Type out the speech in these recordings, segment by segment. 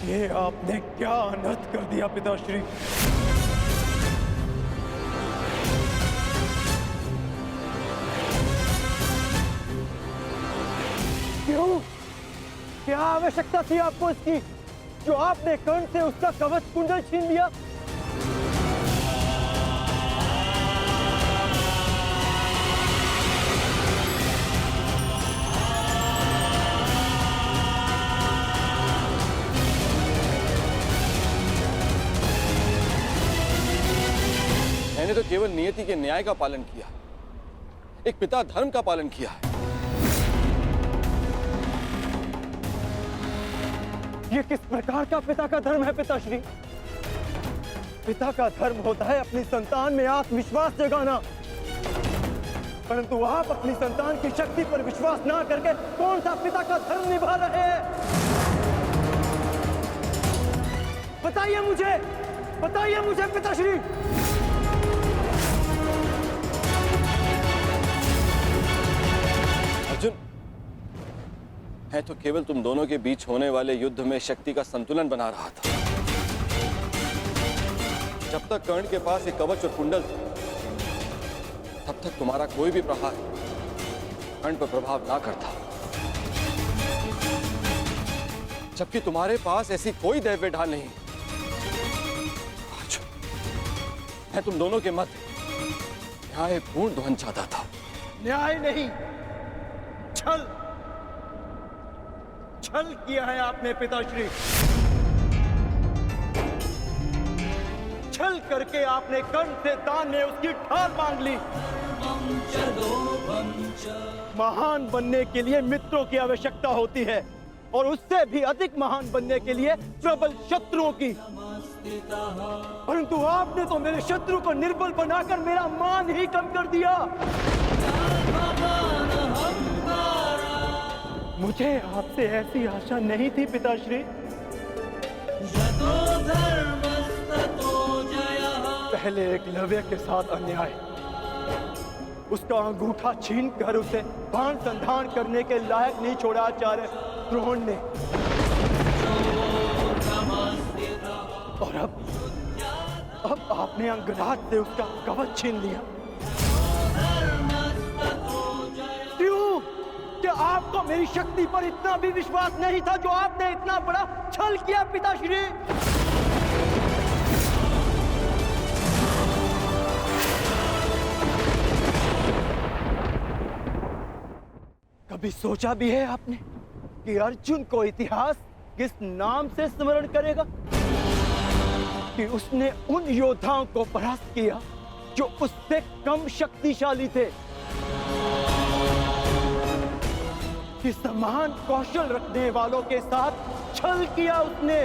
ये आपने क्या अनर्थ कर दिया पिताश्री। क्यों? क्या आवश्यकता थी आपको इसकी, जो आपने कर्ण से उसका कवच कुंडल छीन लिया? मैंने तो केवल नियति के न्याय का पालन किया, एक पिता धर्म का पालन किया है। ये किस प्रकार का पिता का धर्म है पिताश्री? पिता का धर्म होता है अपनी संतान में आत्मविश्वास जगाना, परंतु आप अपनी संतान की शक्ति पर विश्वास ना करके कौन सा पिता का धर्म निभा रहे हैं? बताइए मुझे पिताश्री। अर्जुन, मैं तो केवल तुम दोनों के बीच होने वाले युद्ध में शक्ति का संतुलन बना रहा था। जब तक कर्ण के पास एक कवच और कुंडल थे, तब तक तुम्हारा कोई भी प्रहार कर्ण पर प्रभाव ना करता, जबकि तुम्हारे पास ऐसी कोई दैव्य ढाल नहीं। आज मैं तुम दोनों के मध्य न्यायपूर्ण ध्वंस चाहता था। न्याय नहीं, छल किया है आपने पिताश्री। छल करके आपने कर्ण से दान में उसकी ढाल मांग ली। महान बनने के लिए मित्रों की आवश्यकता होती है, और उससे भी अधिक महान बनने के लिए प्रबल शत्रुओं की। परंतु आपने तो मेरे शत्रु को निर्बल बनाकर मेरा मान ही कम कर दिया। मुझे आपसे ऐसी आशा नहीं थी पिताश्री। पहले एकलव्य के साथ अन्याय, उसका अंगूठा छीन कर उसे बाण संधान करने के लायक नहीं छोड़ा आचार्य द्रोण ने, और अब आपने अंगराज से उसका कवच छीन लिया। क्यों? क्या आपको मेरी शक्ति पर इतना भी विश्वास नहीं था, जो आपने इतना बड़ा छल किया पिताश्री? कभी सोचा भी है आपने कि अर्जुन को इतिहास किस नाम से स्मरण करेगा? कि उसने उन योद्धाओं को परास्त किया जो उससे कम शक्तिशाली थे, कि समान कौशल रखने वालों के साथ छल किया उसने।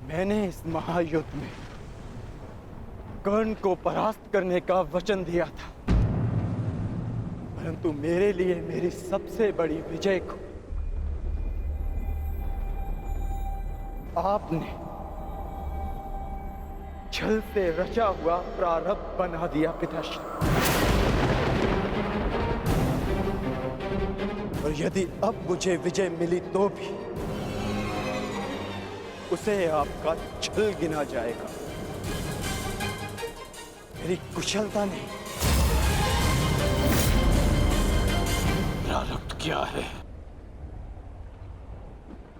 मैंने इस महायुद्ध में कर्ण को परास्त करने का वचन दिया था, परंतु मेरे लिए मेरी सबसे बड़ी विजय को आपने छल से रचा हुआ प्रारब्ध बना दिया पिताश्री। और यदि अब मुझे विजय मिली तो भी उसे आपका छल गिना जाएगा, मेरी कुशलता नहीं। प्रारब्ध क्या है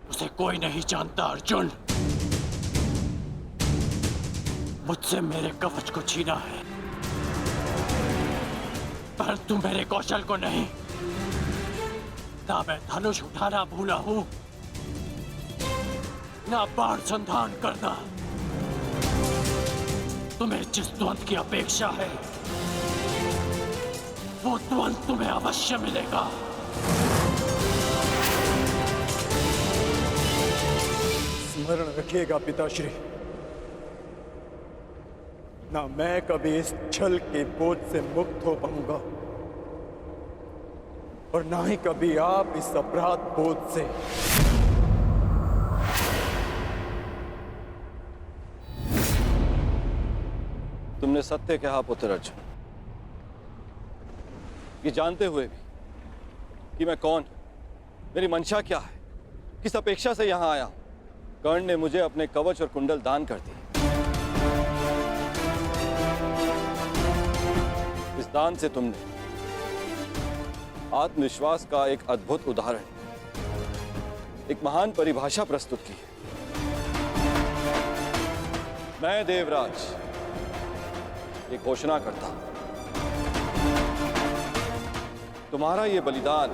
उसे कोई नहीं जानता अर्जुन। मुझसे मेरे कवच को छीना है, परंतु मेरे कौशल को नहीं। ना मैं धनुष उठाना भूला हूं, ना बाण संधान करना। तुम्हें जिस द्वंद की अपेक्षा है, वो द्वंद तुम्हें अवश्य मिलेगा। स्मरण रखिएगा पिताश्री, ना मैं कभी इस छल के बोझ से मुक्त हो पाऊंगा, और ना ही कभी आप इस अपराध बोझ से। तुमने सत्य कहा पुत्र अर्जुन, ये जानते हुए भी कि मैं कौन हूं, मेरी मंशा क्या है, किस अपेक्षा से यहां आया हूं? कर्ण ने मुझे अपने कवच और कुंडल दान कर दिए। इस दान से तुमने आत्मविश्वास का एक अद्भुत उदाहरण, एक महान परिभाषा प्रस्तुत की है। मैं देवराज ये घोषणा करता हूं, तुम्हारा ये बलिदान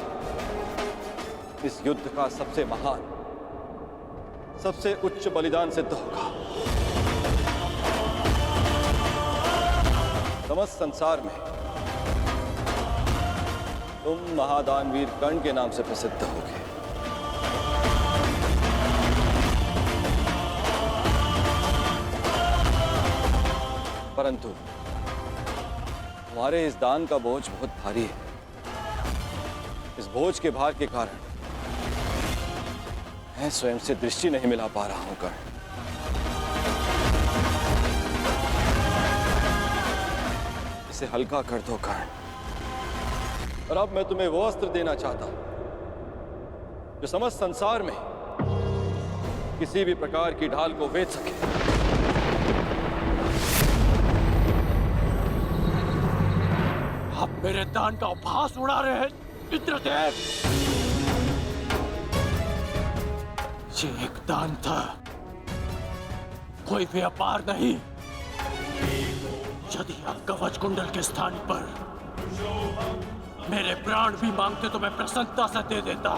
इस युद्ध का सबसे महान, सबसे उच्च बलिदान सिद्ध होगा। समस्त संसार में तुम महादानवीर कर्ण के नाम से प्रसिद्ध होगे। परंतु तुम्हारे इस दान का बोझ बहुत भारी है। इस बोझ के भार के कारण मैं स्वयं से दृष्टि नहीं मिला पा रहा हूं कर्ण। इसे हल्का कर दो कर्ण। और अब मैं तुम्हें वो अस्त्र देना चाहता हूं जो समस्त संसार में किसी भी प्रकार की ढाल को वेध सके। आप मेरे दान का उपहास उड़ा रहे हैं इंद्रदेव। ये एक दान था, कोई व्यापार नहीं। यदि आप कवच कुंडल के स्थान पर मेरे प्राण भी मांगते तो मैं प्रसन्नता से दे देता।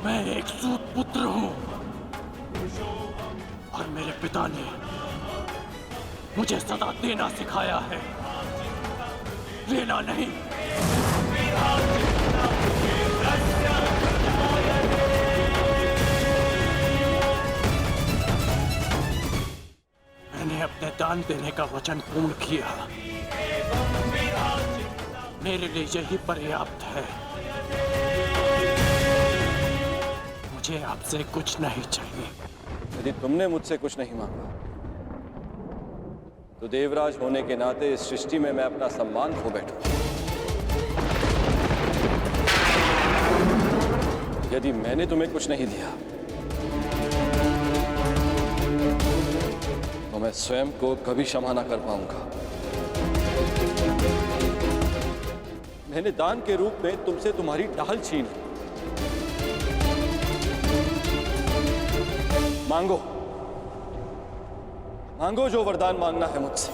मैं एक सूत पुत्र हूं और मेरे पिता ने मुझे सदा देना सिखाया है, लेना नहीं। मैंने अपने दान देने का वचन पूर्ण किया। मेरे लिए यही पर्याप्त है। मुझे आपसे कुछ नहीं चाहिए। यदि तुमने मुझसे कुछ नहीं मांगा तो देवराज होने के नाते इस सृष्टि में मैं अपना सम्मान खो बैठूं। यदि मैंने तुम्हें कुछ नहीं दिया तो मैं स्वयं को कभी क्षमा ना कर पाऊंगा। मैंने दान के रूप में तुमसे तुम्हारी ढाल छीन ली। मांगो, मांगो जो वरदान मांगना है मुझसे।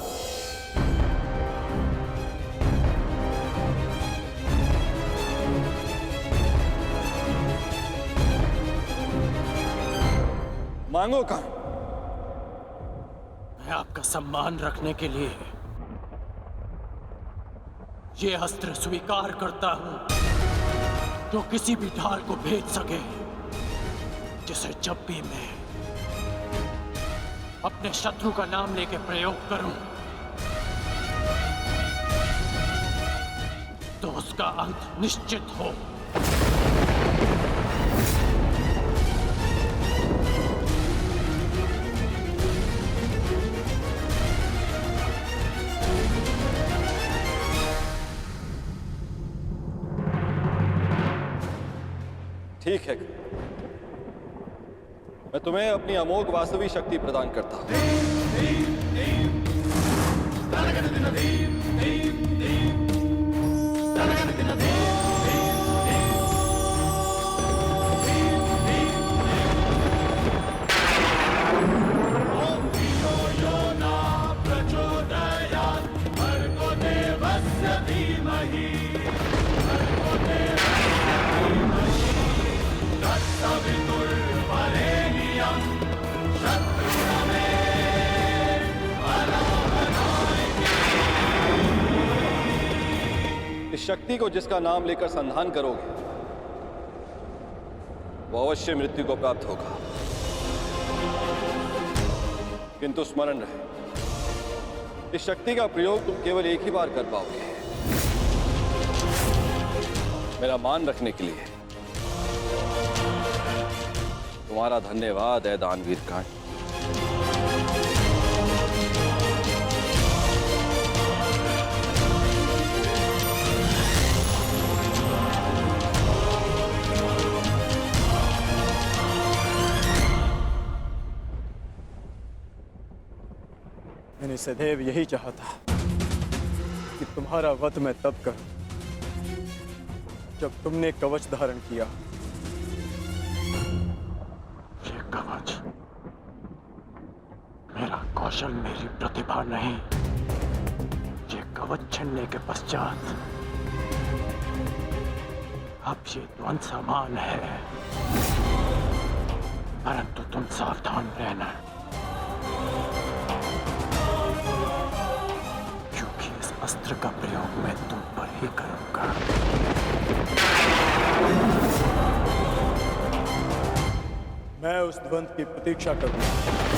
मांगो कर्ण। मैं आपका सम्मान रखने के लिए ये अस्त्र स्वीकार करता हूं जो किसी भी ढाल को भेद सके, जिसे जब भी मैं अपने शत्रु का नाम लेके प्रयोग करूं तो उसका अंत निश्चित हो। ठीक है, मैं तुम्हें अपनी अमोघ वास्तविक शक्ति प्रदान करता हूं। इस शक्ति को जिसका नाम लेकर संधान करोगे वो अवश्य मृत्यु को प्राप्त होगा, किंतु स्मरण रहे इस शक्ति का प्रयोग तुम केवल एक ही बार कर पाओगे, मेरा मान रखने के लिए। तुम्हारा धन्यवाद है दानवीर कर्ण। सदैव यही चाहा था कि तुम्हारा वध मैं तब करूं जब तुमने कवच धारण किया। ये कवच मेरा कौशल, मेरी प्रतिभा नहीं। ये कवच छिनने के पश्चात अब ये द्वंद समान है, परंतु तुम सावधान रहना, क्योंकि इस अस्त्र का प्रयोग मैं तुम पर ही करूंगा। मैं उस द्वंद की प्रतीक्षा करूंगा।